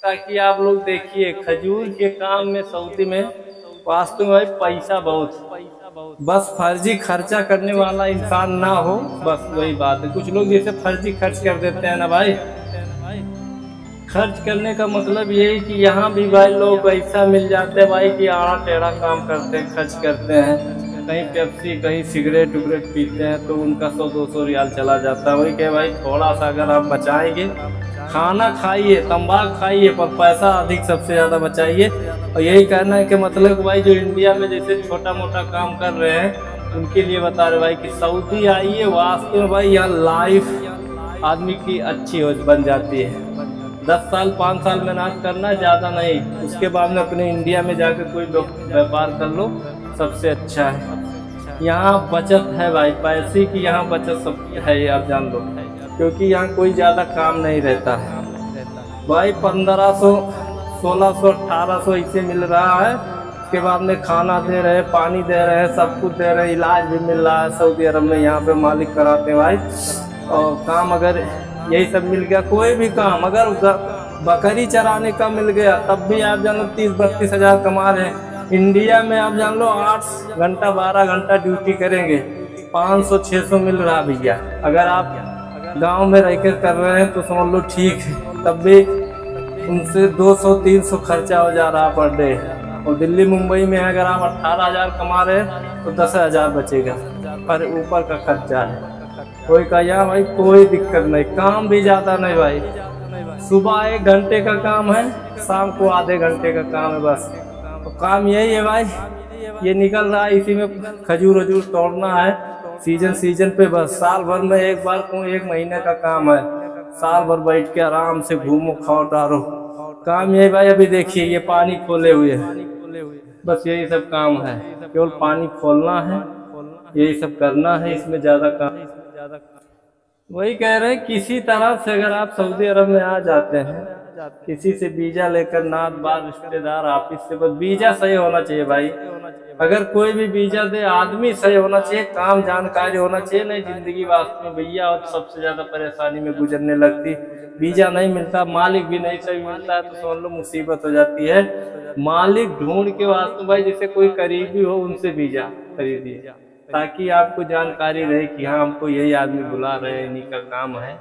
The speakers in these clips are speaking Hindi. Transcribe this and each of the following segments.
ताकि आप लोग देखिए खजूर के काम में सऊदी में वास्तव में भाई पैसा बहुत है। बस फर्जी खर्चा करने वाला इंसान ना हो, बस वही बात है। कुछ लोग जैसे फर्जी खर्च कर देते हैं ना भाई, खर्च करने का मतलब यही कि यहाँ भी भाई लोग ऐसा मिल जाते हैं भाई कि आड़ा टेढ़ा काम करते हैं, खर्च करते हैं। कहीं पेप्सी कहीं सिगरेट उगरेट पीते हैं तो उनका 100-200 रियाल चला जाता है। वही कहे भाई थोड़ा सा अगर आप बचाएंगे, खाना खाइए, तंबाकू खाइए, पर पैसा अधिक सबसे ज़्यादा बचाइए। और यही कहना है कि मतलब भाई जो इंडिया में जैसे छोटा मोटा काम कर रहे हैं उनके लिए बता रहे भाई कि सऊदी आइए, वास्तव में भाई यहाँ लाइफ आदमी की अच्छी हो बन जाती है। 10 साल 5 साल मेहनत करना ज़्यादा नहीं, उसके बाद में अपने इंडिया में जाकर कोई व्यापार कर लो, सबसे अच्छा है। यहाँ बचत है भाई, पैसे की यहाँ बचत सब है, ये आप जान लो। क्योंकि यहाँ कोई ज़्यादा काम नहीं रहता है भाई। 1500 1600 1800 इसे मिल रहा है। उसके बाद में खाना दे रहे हैं, पानी दे रहे हैं, सब कुछ दे रहे हैं, इलाज भी मिल रहा है सऊदी अरब में। यहाँ पे मालिक कराते हैं भाई। और काम अगर यही सब मिल गया, कोई भी काम अगर बकरी चराने का मिल गया तब भी आप जान लो 30-32 हज़ार कमा रहे हैं। इंडिया में आप जान लो 8 घंटा 12 घंटा ड्यूटी करेंगे, 500-600 मिल रहा भैया। अगर आप गांव में रहकर कर रहे हैं तो समझ लो ठीक है, तब भी उनसे 200-300 खर्चा हो जा रहा पर डे। और दिल्ली मुंबई में अगर आप 18,000 कमा रहे हैं तो 10,000 बचेगा, पर ऊपर का खर्चा है। कोई का यहाँ भाई कोई दिक्कत नहीं, काम भी ज़्यादा नहीं भाई। सुबह 1 घंटे का काम है, शाम को आधे घंटे का काम है बस। तो काम यही है भाई, ये निकल रहा है, इसी में खजूर वजूर तोड़ना है सीजन पे बस। साल भर में एक बार को 1 महीने का काम है, साल भर बैठ के आराम से घूमो खाओ टारो। काम यही भाई, अभी देखिए ये पानी खोले हुए है, बस यही सब काम है, केवल पानी खोलना है, यही सब करना है, इसमें ज़्यादा काम। वही कह रहे हैं किसी तरह से अगर आप सऊदी अरब में आ जाते हैं, किसी से वीजा लेकर, नात बार रिश्तेदार ऑफिस से, बस वीजा सही होना चाहिए भाई। अगर कोई भी वीजा दे, आदमी सही होना चाहिए, काम जानकारी होना चाहिए। नहीं जिंदगी वास्तव में भैया और सबसे ज्यादा परेशानी में गुजरने लगती। वीजा नहीं मिलता, मालिक भी नहीं सही मिलता है तो समझ लो मुसीबत हो जाती है। मालिक ढूंढ के वास्तव भाई जैसे कोई करीबी हो उनसे वीजा खरीदिए, ताकि आपको जानकारी रहे कि हाँ हमको यही आदमी बुला रहे हैं, इन्हीं का काम है।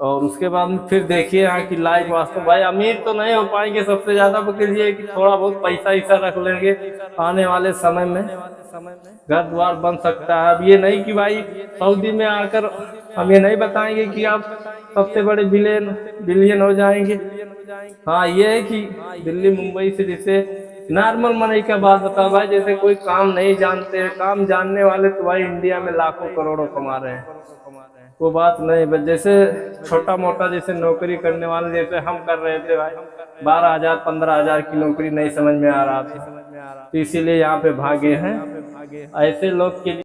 और उसके बाद में फिर देखिए यहाँ की लाइफ वास्तव भाई, अमीर तो नहीं हो पाएंगे सबसे ज्यादा, बल्कि ये कि थोड़ा बहुत पैसा ऐसा रख लेंगे, आने वाले समय में घर द्वार बन सकता है। अब ये नहीं कि भाई सऊदी में आकर हम ये नहीं बताएंगे कि आप सबसे बड़े बिलियन हो जाएंगे। हाँ ये है कि दिल्ली मुंबई से जैसे नॉर्मल मनी का बात बता भाई, जैसे कोई काम नहीं जानते हैं, काम जानने वाले तो भाई इंडिया में लाखों करोड़ों कमा रहे हैं, वो बात नहीं। बस जैसे छोटा मोटा जैसे नौकरी करने वाले जैसे हम कर रहे थे भाई, 12,000 15,000 की नौकरी नहीं समझ में आ रहा था, तो इसीलिए यहाँ पे भागे हैं। ऐसे लोग के लिए